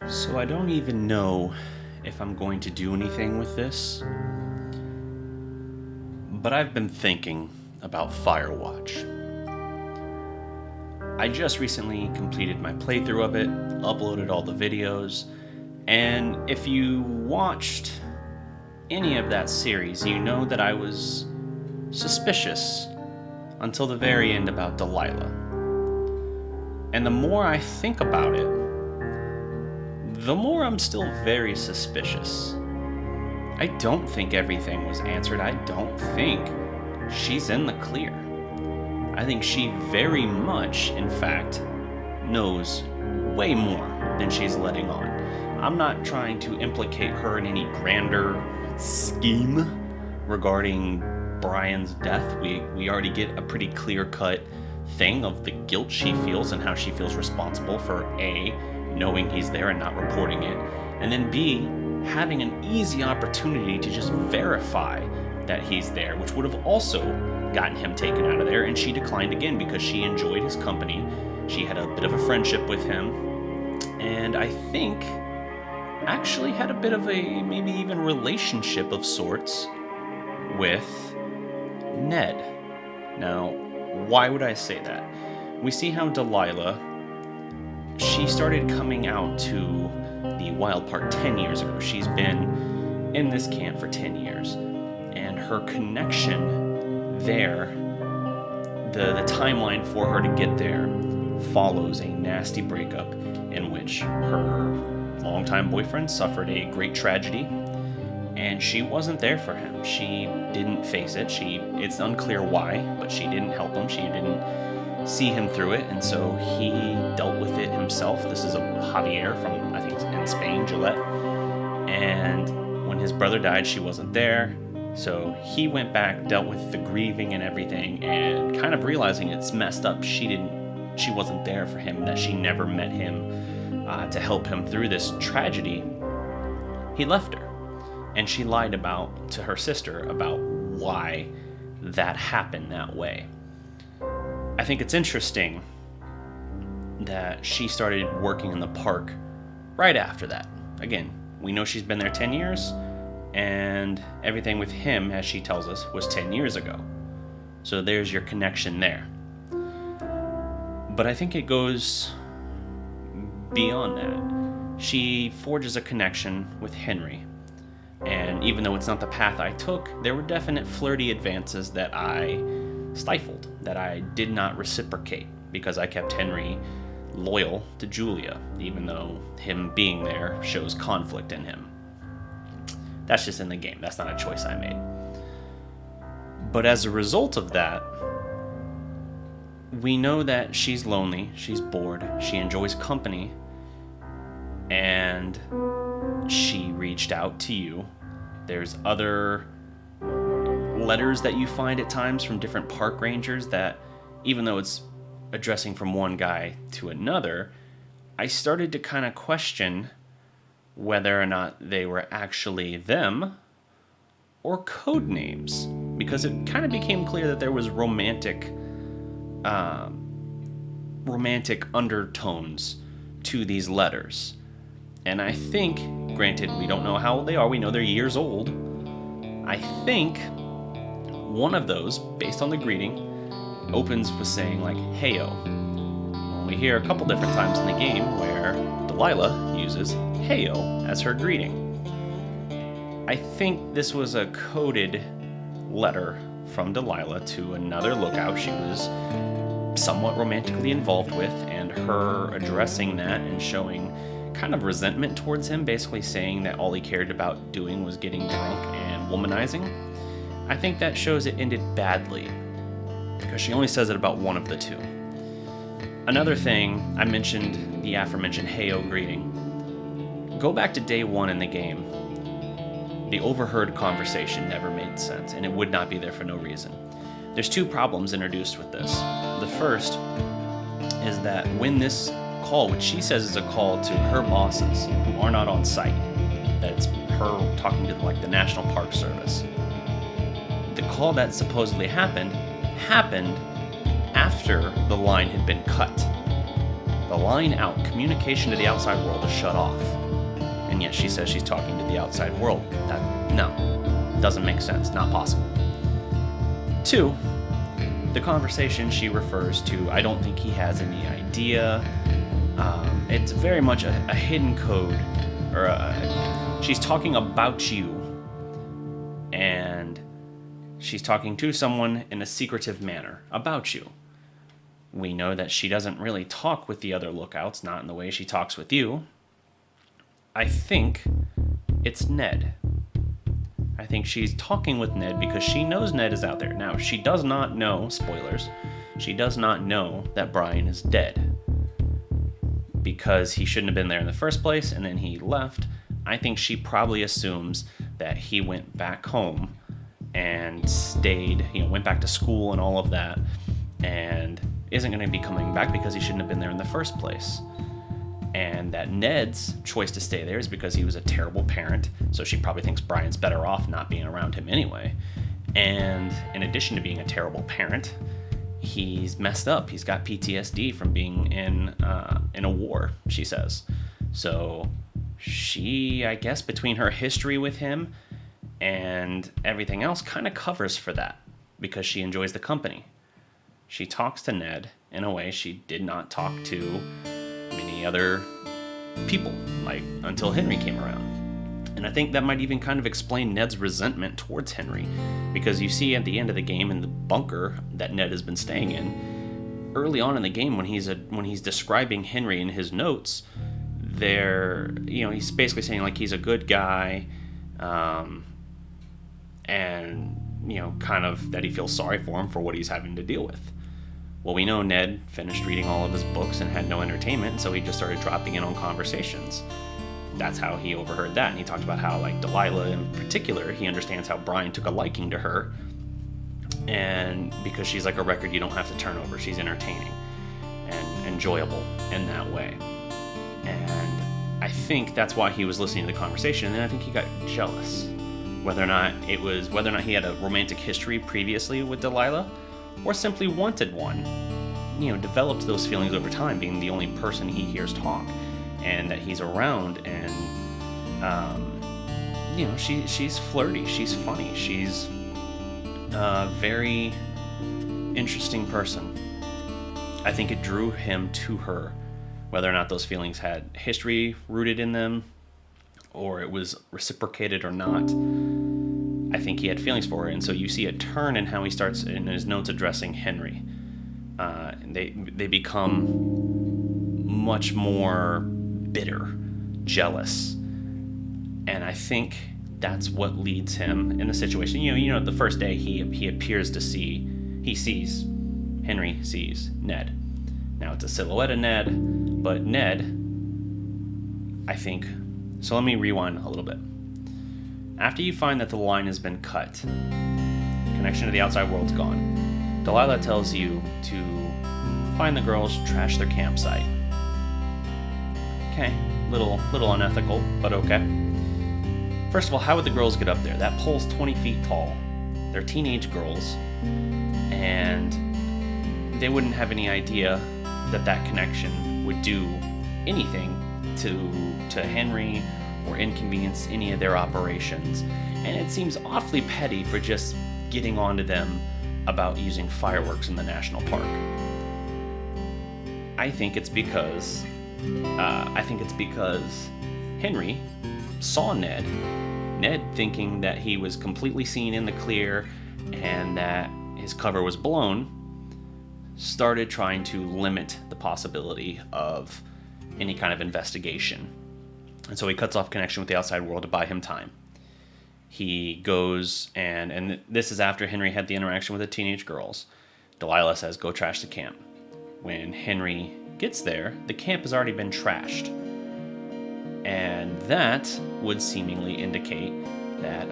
So I don't even know if I'm going to do anything with this, but I've been thinking about Firewatch. I just recently completed my playthrough of it, uploaded all the videos, and if you watched any of that series, you know that I was suspicious until the very end about Delilah. And the more I think about it, the more I'm still very suspicious. I don't think everything was answered. I don't think she's in the clear. I think she very much, in fact, knows way more than she's letting on. I'm not trying to implicate her in any grander scheme regarding Brian's death. We already get a pretty clear-cut thing of the guilt she feels and how she feels responsible for A, knowing he's there and not reporting it, and then B, having an easy opportunity to just verify that he's there, which would have also gotten him taken out of there, and she declined again because she enjoyed his company. She had a bit of a friendship with him, and I think actually had a bit of a maybe even relationship of sorts with Ned. Now, why would I say that? We see how Delilah, she started coming out to the Wild Park 10 years ago. She's been in this camp for 10 years. And her connection there, the timeline for her to get there, follows a nasty breakup in which her longtime boyfriend suffered a great tragedy, and she wasn't there for him. She didn't face it. It's unclear why, but she didn't help him. She didn't see him through it, and so he dealt with it himself. This is a Javier from, I think, in Spain, Gillette. And when his brother died, she wasn't there. So he went back, dealt with the grieving and everything, and kind of realizing it's messed up. She wasn't there for him, that she never met him to help him through this tragedy. He left her, and she lied to her sister about why that happened that way. I think it's interesting that she started working in the park right after that. Again, we know she's been there 10 years, and everything with him, as she tells us, was 10 years ago. So there's your connection there. But I think it goes beyond that. She forges a connection with Henry. And even though it's not the path I took, there were definite flirty advances that I stifled, that I did not reciprocate, because I kept Henry loyal to Julia, even though him being there shows conflict in him. That's just in the game. That's not a choice I made. But as a result of that, we know that she's lonely, she's bored, she enjoys company, and she reached out to you. There's other letters that you find at times from different park rangers that, even though it's addressing from one guy to another, I started to kind of question whether or not they were actually them or code names, because it kind of became clear that there was romantic undertones to these letters. And I think, granted, we don't know how old they are, we know they're years old. I think one of those, based on the greeting, opens with saying like, "Heyo." Well, we hear a couple different times in the game where Delilah uses "Heyo" as her greeting. I think this was a coded letter from Delilah to another lookout she was somewhat romantically involved with, and her addressing that and showing kind of resentment towards him, basically saying that all he cared about doing was getting drunk and womanizing. I think that shows it ended badly, because she only says it about one of the two. Another thing, I mentioned the aforementioned "Heyo" greeting. Go back to day one in the game. The overheard conversation never made sense, and it would not be there for no reason. There's two problems introduced with this. The first is that when this call, which she says is a call to her bosses who are not on site, that it's her talking to like the National Park Service. The call that supposedly happened after the line had been cut. The line out, communication to the outside world, is shut off. And yet she says she's talking to the outside world. No, doesn't make sense, not possible. 2, the conversation she refers to, I don't think he has any idea. It's very much a hidden code, or she's talking about you, and she's talking to someone in a secretive manner about you. We know that she doesn't really talk with the other lookouts, not in the way she talks with you. I think it's Ned. I think she's talking with Ned because she knows Ned is out there. Now, she does not know, spoilers, she does not know that Brian is dead, because he shouldn't have been there in the first place, and then he left. I think she probably assumes that he went back home and stayed, went back to school and all of that, and isn't going to be coming back because he shouldn't have been there in the first place. And that Ned's choice to stay there is because he was a terrible parent, so she probably thinks Brian's better off not being around him anyway. And in addition to being a terrible parent, he's messed up. He's got PTSD from being in a war, she says. So she, I guess, between her history with him and everything else, kind of covers for that because she enjoys the company. She talks to Ned in a way she did not talk to many other people, like until Henry came around. And I think that might even kind of explain Ned's resentment towards Henry, because you see at the end of the game in the bunker that Ned has been staying in, early on in the game when he's describing Henry in his notes, he's basically saying like he's a good guy, and kind of that he feels sorry for him for what he's having to deal with. Well, we know Ned finished reading all of his books and had no entertainment, so he just started dropping in on conversations. That's how he overheard that, and he talked about how, like, Delilah in particular, he understands how Brian took a liking to her, and because she's like a record you don't have to turn over, she's entertaining and enjoyable in that way. And I think that's why he was listening to the conversation, and then I think he got jealous. Whether or not he had a romantic history previously with Delilah, or simply wanted one, developed those feelings over time, being the only person he hears talk, and that he's around, and she's flirty, she's funny, she's a very interesting person. I think it drew him to her, whether or not those feelings had history rooted in them, or it was reciprocated or not. I think he had feelings for her, and so you see a turn in how he starts in his notes addressing Henry. They become much more bitter, jealous, and I think that's what leads him in the situation. The first day he appears to Henry sees Ned. Now it's a silhouette of Ned, but Ned, I think. So let me rewind a little bit. After you find that the line has been cut, connection to the outside world's gone, Delilah tells you to find the girls, trash their campsite. Okay, little unethical, but okay. First of all, how would the girls get up there? That pole's 20 feet tall. They're teenage girls, and they wouldn't have any idea that connection would do anything to Henry or inconvenience any of their operations, and it seems awfully petty for just getting onto them about using fireworks in the national park. I think it's because Henry saw Ned thinking that he was completely seen in the clear and that his cover was blown, started trying to limit the possibility of any kind of investigation. And so he cuts off connection with the outside world to buy him time. He goes, and this is after Henry had the interaction with the teenage girls. Delilah says, go trash the camp. When Henry gets there, the camp has already been trashed. And that would seemingly indicate that,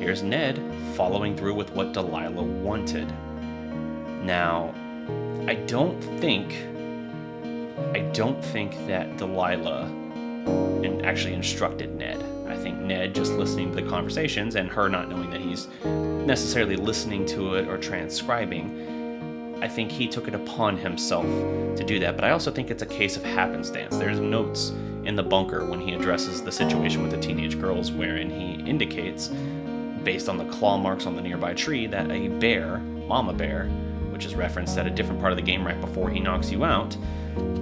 here's Ned following through with what Delilah wanted. Now, I don't think that Delilah actually instructed Ned. I think Ned just listening to the conversations and her not knowing that he's necessarily listening to it or transcribing, I think he took it upon himself to do that, but I also think it's a case of happenstance. There's notes in the bunker when he addresses the situation with the teenage girls wherein he indicates, based on the claw marks on the nearby tree, that a bear, Mama Bear, which is referenced at a different part of the game right before he knocks you out,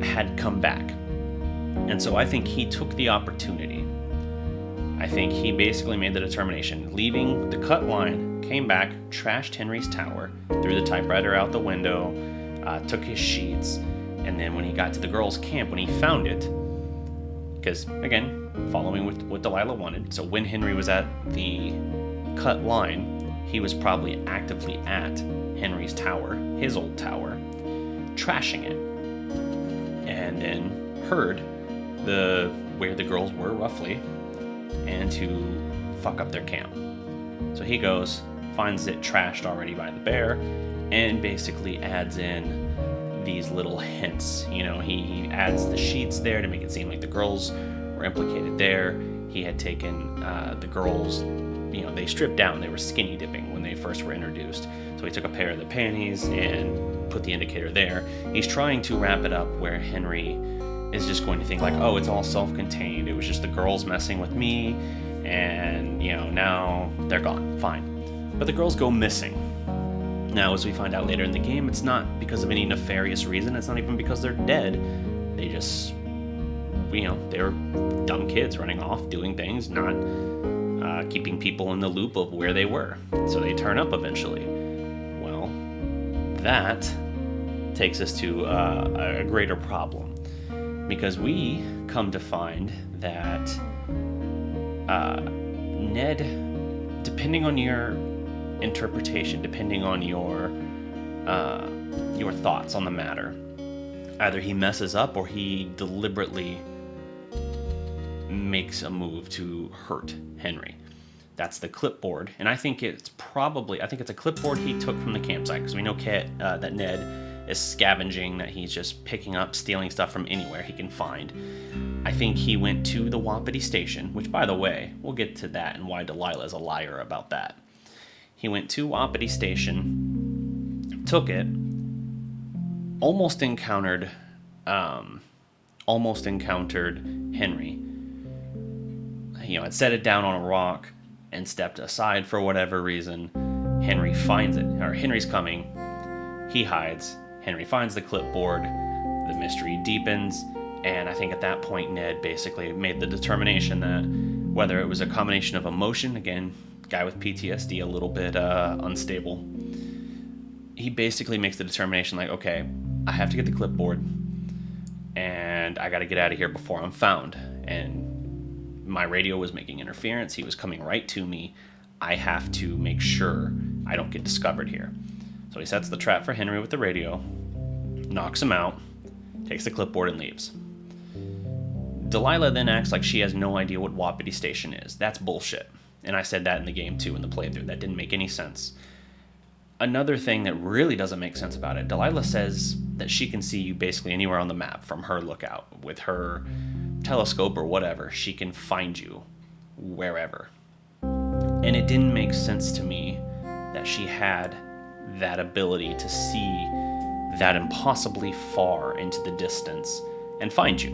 had come back. And so I think he took the opportunity. I think he basically made the determination, leaving the cut line, came back, trashed Henry's tower, threw the typewriter out the window, took his sheets, and then when he got to the girls' camp, when he found it, because, again, following with what Delilah wanted, so when Henry was at the cut line, he was probably actively at Henry's tower, his old tower, trashing it, and then heard where the girls were, roughly, and to fuck up their camp. So he goes, finds it trashed already by the bear, and basically adds in these little hints. You know, he adds the sheets there to make it seem like the girls were implicated there. He had taken the girls, you know, they stripped down. They were skinny dipping when they first were introduced. So he took a pair of the panties and put the indicator there. He's trying to wrap it up where Henry is just going to think like, oh, it's all self-contained. It was just the girls messing with me, and, you know, now they're gone. Fine. But the girls go missing. Now, as we find out later in the game, it's not because of any nefarious reason. It's not even because they're dead. They just, you know, they were dumb kids running off, doing things, not keeping people in the loop of where they were. So they turn up eventually. Well, that takes us to a greater problem. Because we come to find that Ned, depending on your interpretation, depending on your thoughts on the matter, either he messes up or he deliberately makes a move to hurt Henry. That's the clipboard, and I think it's a clipboard he took from the campsite, because we know that Ned is scavenging, that he's just picking up, stealing stuff from anywhere he can find. I think he went to the Wapiti station, which, by the way, we'll get to that and why Delilah is a liar about that. He went to Wapiti station, took it, almost encountered Henry. You know, had set it down on a rock and stepped aside for whatever reason. Henry finds it, or Henry's coming. He hides. Henry finds the clipboard. The mystery deepens. And I think at that point, Ned basically made the determination that whether it was a combination of emotion, again, guy with PTSD, a little bit unstable, he basically makes the determination like, okay, I have to get the clipboard and I got to get out of here before I'm found. And my radio was making interference. He was coming right to me. I have to make sure I don't get discovered here. So he sets the trap for Henry with the radio, knocks him out, takes the clipboard and leaves. Delilah then acts like she has no idea what Wapiti Station is. That's bullshit. And I said that in the game too, in the playthrough. That didn't make any sense. Another thing that really doesn't make sense about it, Delilah says that she can see you basically anywhere on the map from her lookout. With her telescope or whatever, she can find you wherever. And it didn't make sense to me that she had that ability to see that impossibly far into the distance and find you,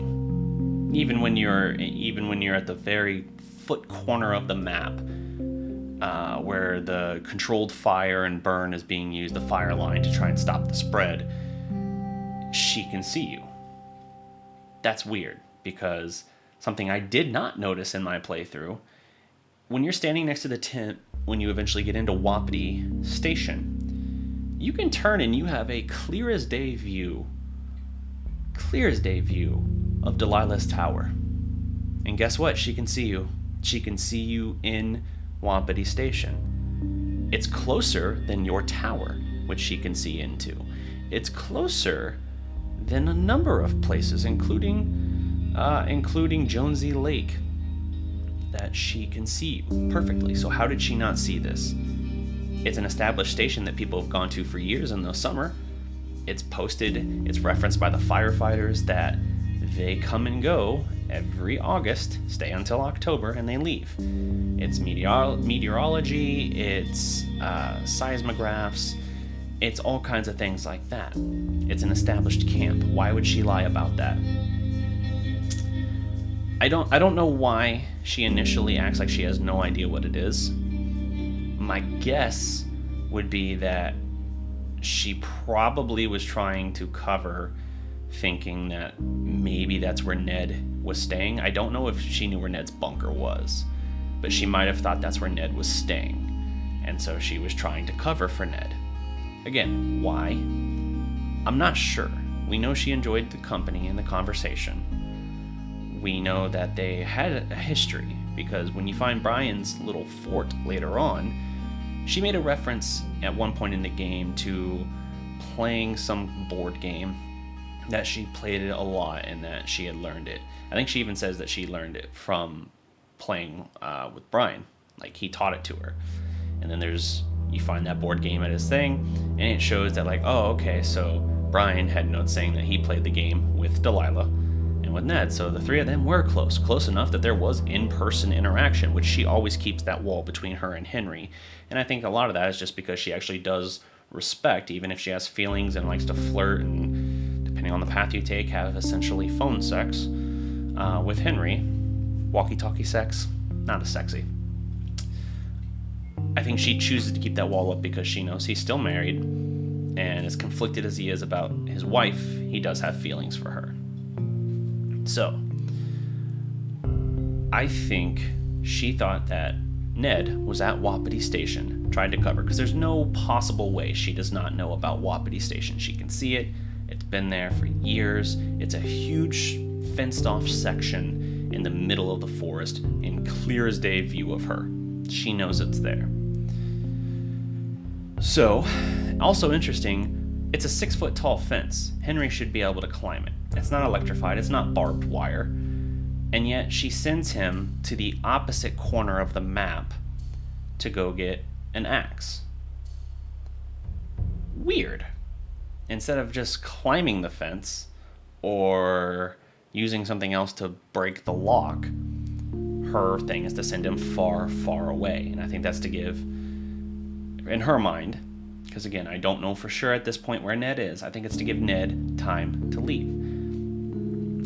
even when you're at the very foot corner of the map, where the controlled fire and burn is being used, the fire line, to try and stop the spread. She can see you. That's weird, because something I did not notice in my playthrough, when you're standing next to the tent when you eventually get into Wapiti Station, you can turn and you have a clear as day view of Delilah's tower. And guess what? She can see you. She can see you in Wapiti Station. It's closer than your tower, which she can see into. It's closer than a number of places, including Jonesy Lake, that she can see you perfectly. So how did she not see this? It's an established station that people have gone to for years in the summer. It's posted, it's referenced by the firefighters that they come and go every August, stay until October, and they leave. It's meteorology, it's seismographs, It's all kinds of things like that. It's an established camp. Why would she lie about that? I don't know why she initially acts like she has no idea what it is. My guess would be that she probably was trying to cover, thinking that maybe that's where Ned was staying. I don't know if she knew where Ned's bunker was, but she might have thought that's where Ned was staying. And so she was trying to cover for Ned. Again, why? I'm not sure. We know she enjoyed the company and the conversation. We know that they had a history, because when you find Brian's little fort later on, she made a reference at one point in the game to playing some board game, that she played it a lot and that she had learned it. I think she even says that she learned it from playing with Brian. Like, he taught it to her. And then you find that board game at his thing, and it shows that, like, oh, okay, so Brian had notes saying that he played the game with Delilah and with Ned, so the three of them were close enough that there was in-person interaction, which she always keeps that wall between her and Henry. And I think a lot of that is just because she actually does respect, even if she has feelings and likes to flirt and, depending on the path you take, have essentially phone sex with Henry. Walkie-talkie sex, not as sexy. I think she chooses to keep that wall up because she knows he's still married, and as conflicted as he is about his wife, he does have feelings for her. So, I think she thought that Ned was at Wapiti Station, tried to cover, because there's no possible way she does not know about Wapiti Station. She can see it. It's been there for years. It's a huge fenced-off section in the middle of the forest, in clear as day view of her. She knows it's there. So, also interesting, it's a 6-foot tall fence. Henry should be able to climb it. It's not electrified, it's not barbed wire. And yet she sends him to the opposite corner of the map to go get an axe. Weird. Instead of just climbing the fence or using something else to break the lock, her thing is to send him far, far away. And I think that's to give, in her mind, because again, I don't know for sure at this point where Ned is, I think it's to give Ned time to leave.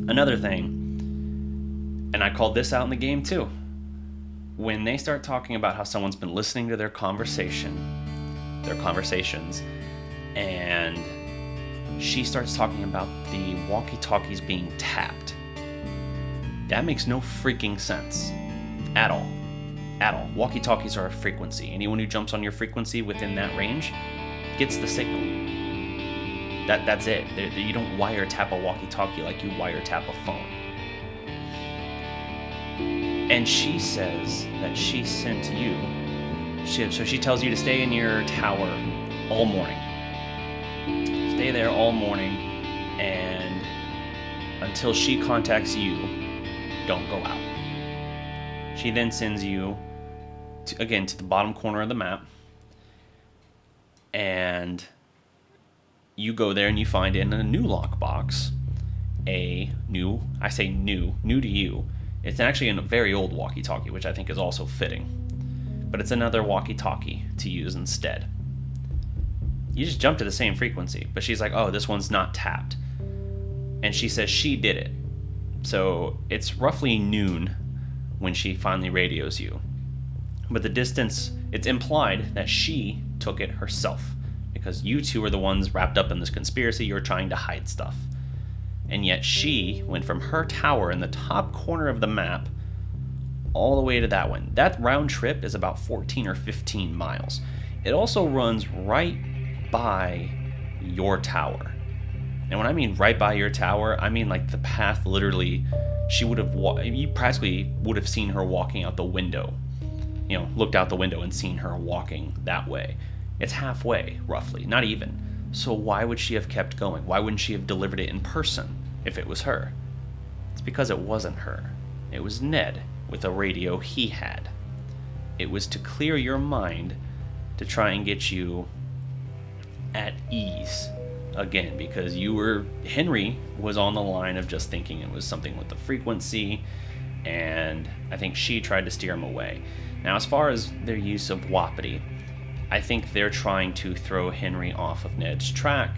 Another thing, and I called this out in the game too, when they start talking about how someone's been listening to their conversations, and she starts talking about the walkie-talkies being tapped. That makes no freaking sense. At all. Walkie-talkies are a frequency. Anyone who jumps on your frequency within that range gets the signal. That's it. You don't wiretap a walkie-talkie like you wiretap a phone. And she says that she sent you. So she tells you to stay in your tower all morning. Stay there all morning, and until she contacts you, don't go out. She then sends you, to the bottom corner of the map, and you go there and you find in a new lockbox new to you. It's actually a very old walkie-talkie, which I think is also fitting. But it's another walkie-talkie to use instead. You just jump to the same frequency, but she's like, oh, this one's not tapped. And she says she did it. So it's roughly noon when she finally radios you. But the distance, it's implied that she took it herself, because you two are the ones wrapped up in this conspiracy. You're trying to hide stuff. And yet she went from her tower in the top corner of the map all the way to that one. That round trip is about 14 or 15 miles. It also runs right by your tower. And when I mean right by your tower, I mean like the path literally, you practically would have seen her walking out the window. You know, looked out the window and seen her walking that way. It's halfway, roughly, not even. So why would she have kept going? Why wouldn't she have delivered it in person if it was her? It's because it wasn't her. It was Ned with a radio he had. It was to clear your mind, to try and get you at ease again, because Henry was on the line of just thinking it was something with the frequency, and I think she tried to steer him away. Now, as far as their use of Wapiti, I think they're trying to throw Henry off of Ned's track,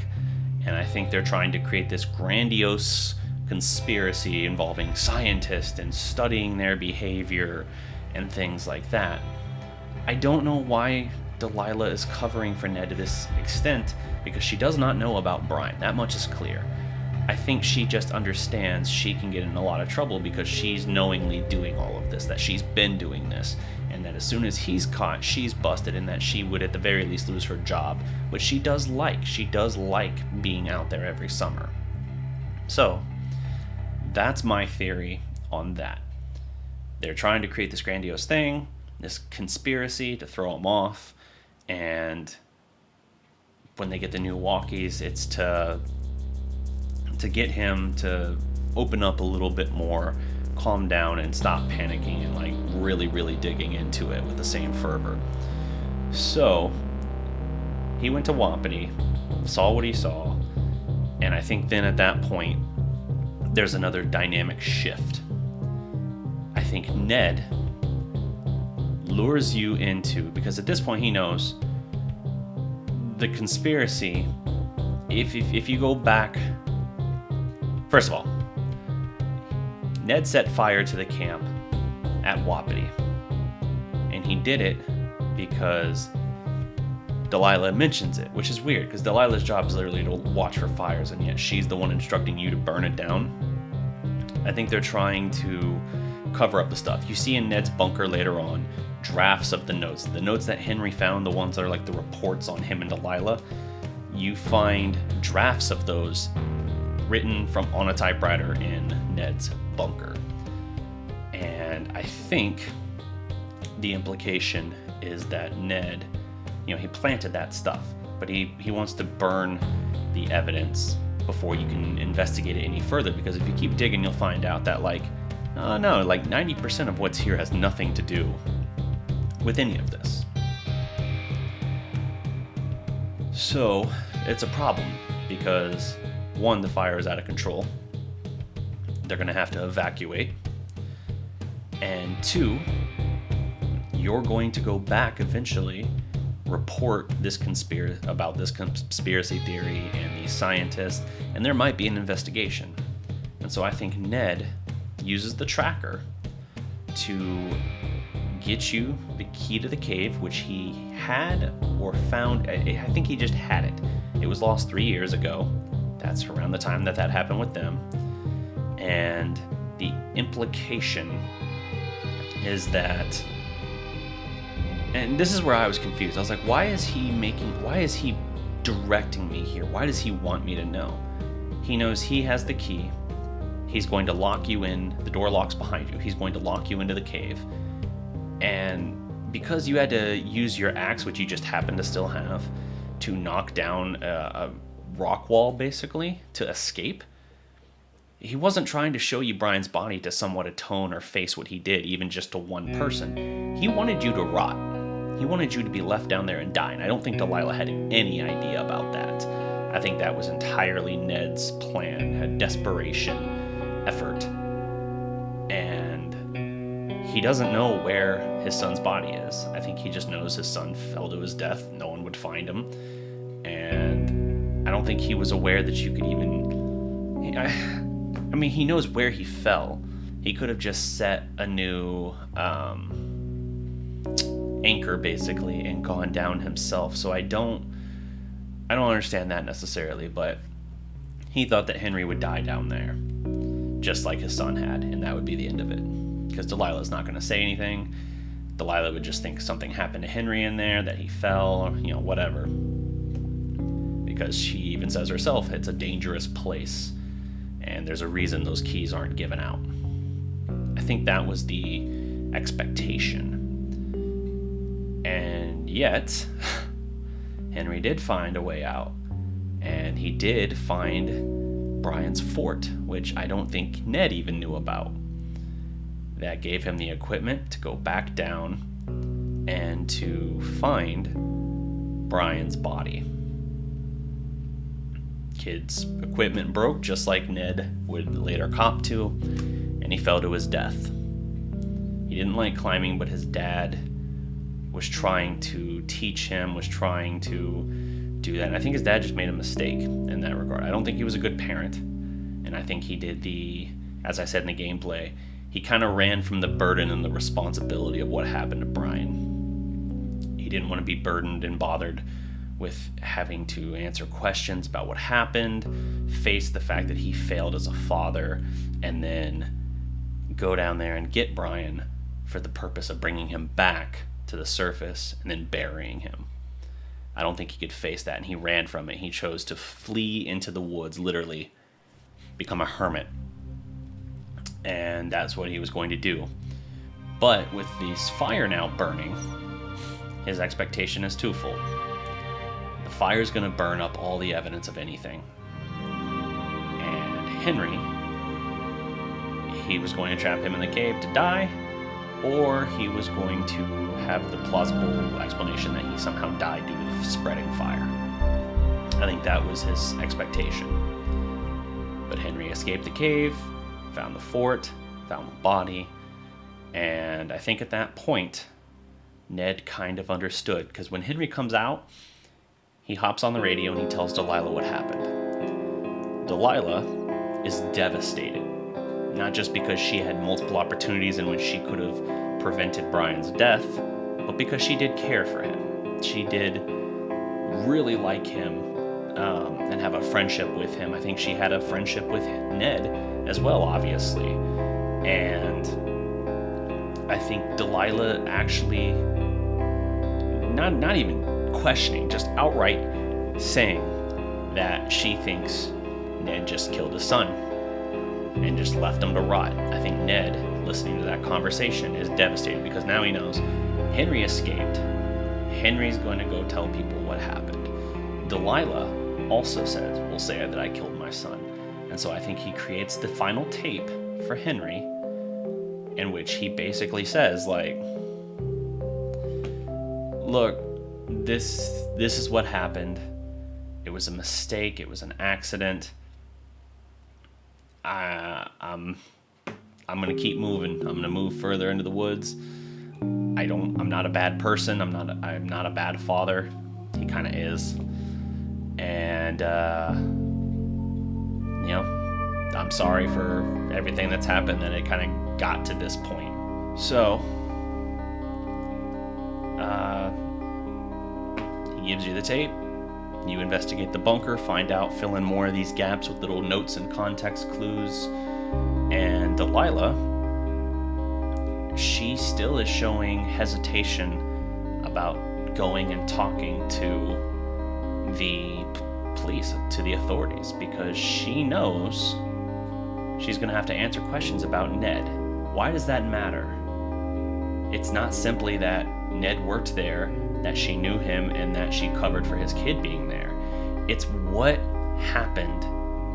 and I think they're trying to create this grandiose conspiracy involving scientists and studying their behavior and things like that. I don't know why Delilah is covering for Ned to this extent, because she does not know about Brian. That much is clear. I think she just understands she can get in a lot of trouble because she's knowingly doing all of this, that she's been doing this, and that as soon as he's caught, she's busted, and that she would at the very least lose her job, which she does like. She does like being out there every summer. So, that's my theory on that. They're trying to create this grandiose thing, this conspiracy to throw him off, and when they get the new walkies, it's to get him to open up a little bit more, calm down, and stop panicking and like really, really digging into it with the same fervor. So he went to Wapiti, saw what he saw, and I think then at that point there's another dynamic shift. I think Ned lures you into, because at this point he knows the conspiracy. If you go back, first of all, Ned set fire to the camp at Wapiti, and he did it because Delilah mentions it, which is weird because Delilah's job is literally to watch for fires, and yet she's the one instructing you to burn it down. I think they're trying to cover up the stuff. You see in Ned's bunker later on drafts of the notes that Henry found, the ones that are like the reports on him and Delilah. You find drafts of those written from on a typewriter in Ned's bunker. And I think the implication is that Ned, he planted that stuff, but he wants to burn the evidence before you can investigate it any further, because if you keep digging, you'll find out that 90% of what's here has nothing to do with any of this. So it's a problem because, one, the fire is out of control. They're going to have to evacuate. And two, you're going to go back eventually, report this about this conspiracy theory and these scientists, and there might be an investigation. And so I think Ned uses the tracker to get you the key to the cave, which he had or found. I think he just had it. It was lost 3 years ago. That's around the time that happened with them. And the implication is that, and this is where I was confused. I was like, why is he directing me here? Why does he want me to know? He knows he has the key. He's going to lock you in. The door locks behind you. He's going to lock you into the cave. And because you had to use your axe, which you just happen to still have, to knock down a rock wall, basically, to escape, he wasn't trying to show you Brian's body to somewhat atone or face what he did, even just to one person. He wanted you to rot. He wanted you to be left down there and die, and I don't think Delilah had any idea about that. I think that was entirely Ned's plan, a desperation effort. And he doesn't know where his son's body is. I think he just knows his son fell to his death. No one would find him. And I don't think he was aware that you could even... I mean, he knows where he fell. He could have just set a new anchor, basically, and gone down himself. So I don't understand that necessarily, but he thought that Henry would die down there, just like his son had, and that would be the end of it. Because Delilah's not going to say anything. Delilah would just think something happened to Henry in there, that he fell, or, whatever. Because she even says herself, it's a dangerous place, and there's a reason those keys aren't given out. I think that was the expectation. And yet, Henry did find a way out, and he did find Brian's fort, which I don't think Ned even knew about. That gave him the equipment to go back down and to find Brian's body. Kid's equipment broke, just like Ned would later cop to, and he fell to his death. He didn't like climbing, but his dad was trying to teach him, was trying to do that. And I think his dad just made a mistake in that regard. I don't think he was a good parent. And I think he did as I said in the gameplay, he kind of ran from the burden and the responsibility of what happened to Brian. He didn't want to be burdened and bothered with having to answer questions about what happened, face the fact that he failed as a father, and then go down there and get Brian for the purpose of bringing him back to the surface and then burying him. I don't think he could face that, and he ran from it. He chose to flee into the woods, literally become a hermit. And that's what he was going to do. But with this fire now burning, his expectation is twofold. The fire is going to burn up all the evidence of anything. And Henry, he was going to trap him in the cave to die, or he was going to have the plausible explanation that he somehow died due to the spreading fire. I think that was his expectation. But Henry escaped the cave, found the fort, found the body, and I think at that point, Ned kind of understood, because when Henry comes out, he hops on the radio and he tells Delilah what happened. Delilah is devastated, not just because she had multiple opportunities in which she could have prevented Brian's death, but because she did care for him. She did really like him and have a friendship with him. I think she had a friendship with Ned as well, obviously. And I think Delilah actually, not even questioning, just outright saying that she thinks Ned just killed his son and just left him to rot. I think Ned, listening to that conversation, is devastated because now he knows Henry escaped. Henry's going to go tell people what happened. Delilah also says, will say that I killed my son. And so I think he creates the final tape for Henry in which he basically says, like, look, this is what happened. It was a mistake. It was an accident. I'm gonna keep moving. I'm gonna move further into the woods. I'm not a bad person. I'm not a bad father. He kind of is. And I'm sorry for everything that's happened, that it kind of got to this point. So he gives you the tape. You investigate the bunker, find out, fill in more of these gaps with little notes and context clues. And Delilah, she still is showing hesitation about going and talking to the police, to the authorities, because she knows she's going to have to answer questions about Ned. Why does that matter? It's not simply that Ned worked there, that she knew him, and that she covered for his kid being there. It's what happened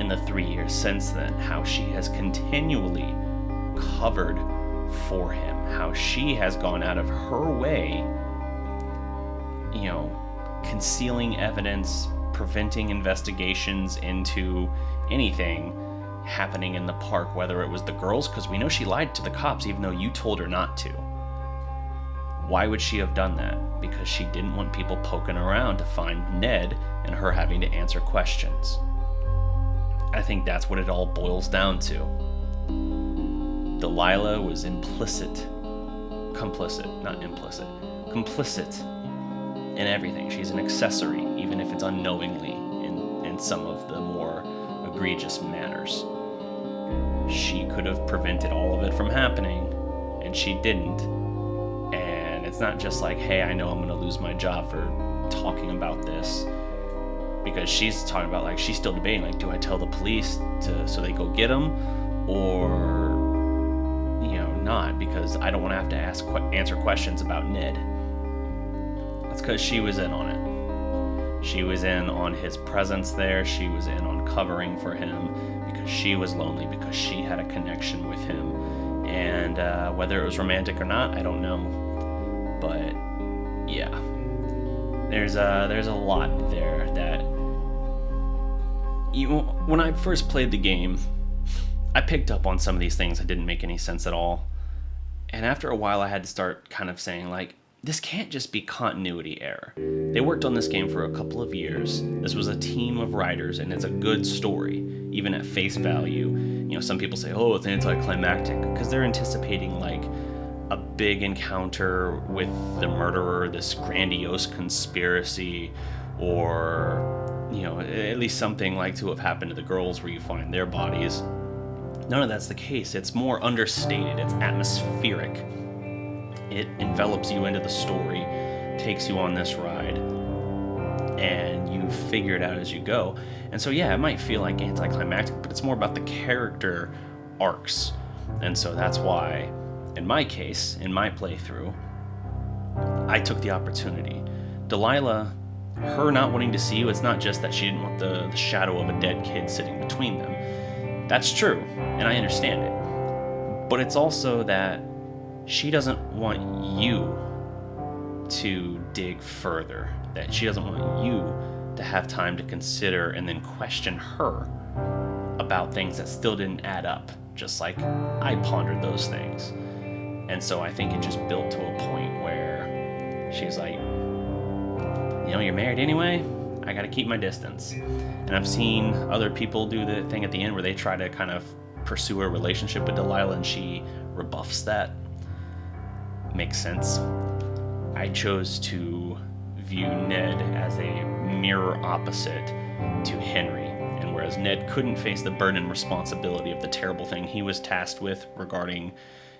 in the 3 years since then, how she has continually covered for him, how she has gone out of her way, concealing evidence, preventing investigations into anything happening in the park, whether it was the girls, because we know she lied to the cops even though you told her not to. Why would she have done that? Because she didn't want people poking around to find Ned and her having to answer questions. I think that's what it all boils down to. Delilah was complicit in everything. She's an accessory, even if it's unknowingly in some of the more egregious matters. She could have prevented all of it from happening, and she didn't. And it's not just like, hey, I know I'm going to lose my job for talking about this. Because she's talking about, like, she's still debating, like, do I tell the police so they go get him, or not, because I don't want to have to answer questions about Ned. That's because she was in on it. She was in on his presence there. She was in on covering for him because she was lonely, because she had a connection with him. And whether it was romantic or not, I don't know. But yeah, there's a lot there that when I first played the game, I picked up on some of these things that didn't make any sense at all. And after a while, I had to start kind of saying, like, this can't just be continuity error. They worked on this game for a couple of years. This was a team of writers, and it's a good story, even at face value. You know, some people say, oh, it's anticlimactic, because they're anticipating, like, a big encounter with the murderer, this grandiose conspiracy, or, you know, at least something like to have happened to the girls where you find their bodies. None of that's the case. It's more understated. It's atmospheric. It envelops you into the story, takes you on this ride, and you figure it out as you go. And so, yeah, it might feel like anticlimactic, but it's more about the character arcs. And so that's why, in my case, in my playthrough, I took the opportunity. Delilah, her not wanting to see you, it's not just that she didn't want the shadow of a dead kid sitting between them. That's true, and I understand it. But it's also that she doesn't want you to dig further, that she doesn't want you to have time to consider and then question her about things that still didn't add up, just like I pondered those things. And so I think it just built to a point where she's like, you know, you're married anyway, I gotta keep my distance. And I've seen other people do the thing at the end where they try to kind of pursue a relationship with Delilah and she rebuffs that. Makes sense. I chose to view Ned as a mirror opposite to Henry, and whereas Ned couldn't face the burden and responsibility of the terrible thing he was tasked with regarding,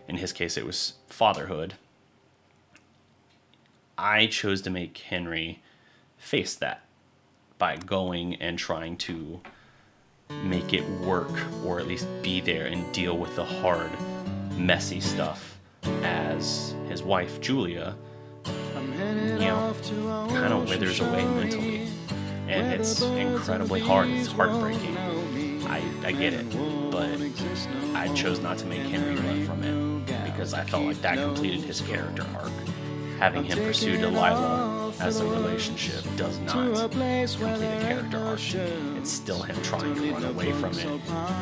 in his case it was fatherhood, I chose to make Henry face that by going and trying to make it work, or at least be there and deal with the hard, messy stuff as his wife, Julia, you know, kind of withers away mentally. And it's incredibly hard. It's heartbreaking. I get it. But I chose not to make Henry run from it because I felt like that completed his character arc. Having him pursue Delilah as a relationship does not complete a character arc. It's still him trying to run away from it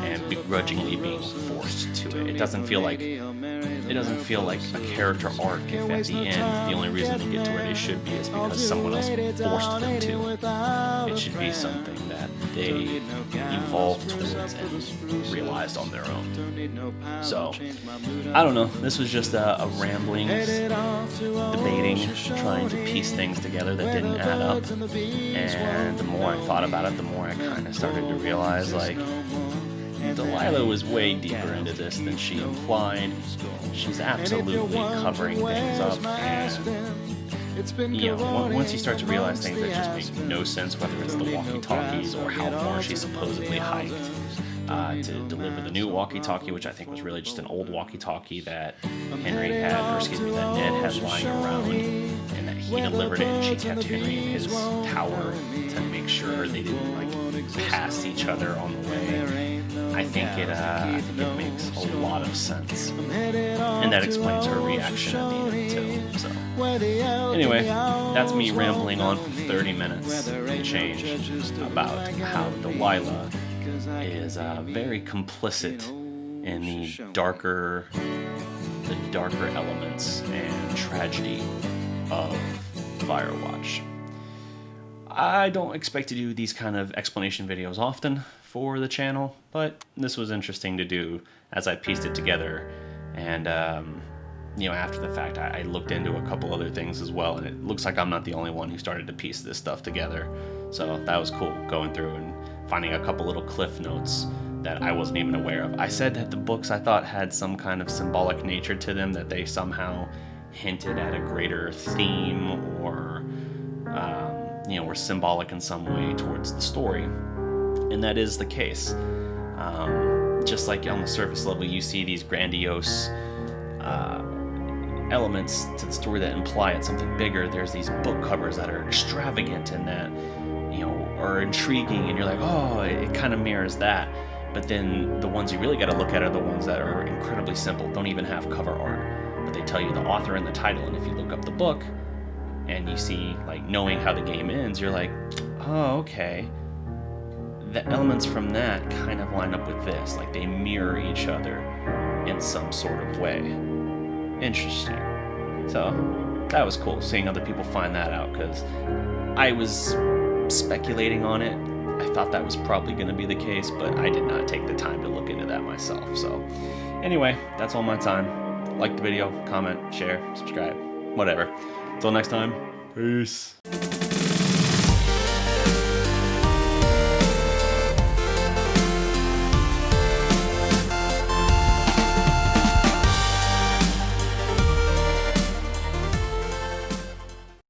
and begrudgingly being forced to it. It doesn't feel like a character arc if at the end the only reason they get to where they should be is because someone else forced them to. It should be something that they evolved towards and realized on their own. So, I don't know. This was just a rambling, debating, trying to piece things together that didn't add up. And the more I thought about it, the more I kind of started to realize, like, Delilah was way deeper into this than she implied. She's absolutely covering things up, and you know, once you start to realize things that just make no sense, whether it's the walkie-talkies or how far she supposedly hiked to deliver the new walkie-talkie, which I think was really just an old walkie-talkie that Henry had, or that Ned had lying around, and that he delivered it, and she kept Henry in his tower to make sure they didn't like pass each other on the way. I think it makes a lot of sense, and that explains her reaction at the end too. So anyway, that's me rambling on for 30 minutes and change about how Delilah is very complicit in the darker elements and tragedy of Firewatch. I don't expect to do these kind of explanation videos often for the channel, but this was interesting to do as I pieced it together. And you know, after the fact, I looked into a couple other things as well, and it looks like I'm not the only one who started to piece this stuff together. So that was cool, going through and finding a couple little cliff notes that I wasn't even aware of. I said that the books I thought had some kind of symbolic nature to them, that they somehow hinted at a greater theme, or you know, were symbolic in some way towards the story. And that is the case. Just like on the surface level, you see these grandiose elements to the story that imply it's something bigger. There's these book covers that are extravagant and that, you know, are intriguing, and you're like, oh, it kind of mirrors that. But then the ones you really got to look at are the ones that are incredibly simple, don't even have cover art, but they tell you the author and the title. And if you look up the book and you see, like, knowing how the game ends, you're like, oh, okay, the elements from that kind of line up with this, like they mirror each other in some sort of way. Interesting. So that was cool seeing other people find that out, because I was speculating on it. I thought that was probably going to be the case, but I did not take the time to look into that myself. So anyway, that's all my time. Like the video, comment, share, subscribe, whatever. Until next time, peace.